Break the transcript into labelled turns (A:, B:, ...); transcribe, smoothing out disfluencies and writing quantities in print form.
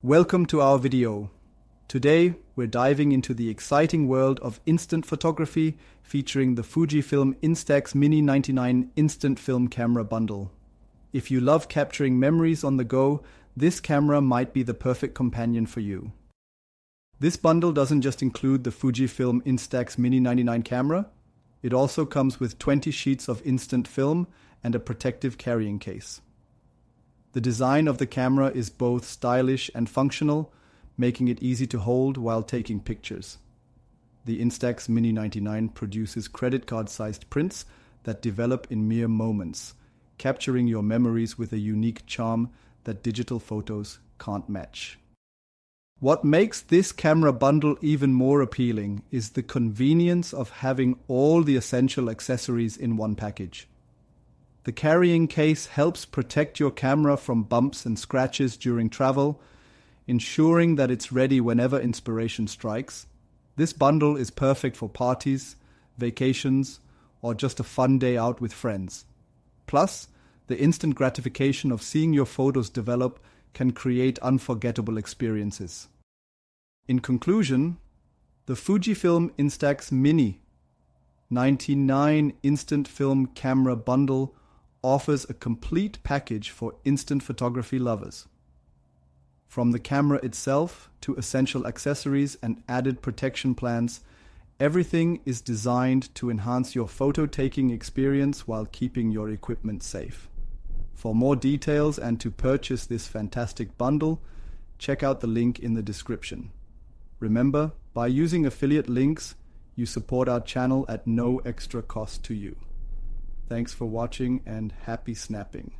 A: Welcome to our video. Today we're diving into the exciting world of instant photography featuring the Fujifilm Instax Mini 99 instant film camera bundle. If you love capturing memories on the go, this camera might be the perfect companion for you. This bundle doesn't just include the Fujifilm Instax Mini 99 camera, it also comes with 20 sheets of instant film and a protective carrying case. The design of the camera is both stylish and functional, making it easy to hold while taking pictures. The Instax Mini 99 produces credit card-sized prints that develop in mere moments, capturing your memories with a unique charm that digital photos can't match. What makes this camera bundle even more appealing is the convenience of having all the essential accessories in one package. The carrying case helps protect your camera from bumps and scratches during travel, ensuring that it's ready whenever inspiration strikes. This bundle is perfect for parties, vacations, or just a fun day out with friends. Plus, the instant gratification of seeing your photos develop can create unforgettable experiences. In conclusion, the Fujifilm Instax Mini 99 instant film camera bundle offers a complete package for instant photography lovers. From the camera itself to essential accessories and added protection plans, everything is designed to enhance your photo-taking experience while keeping your equipment safe. For more details and to purchase this fantastic bundle, check out the link in the description. Remember, by using affiliate links, you support our channel at no extra cost to you. Thanks for watching and happy snapping.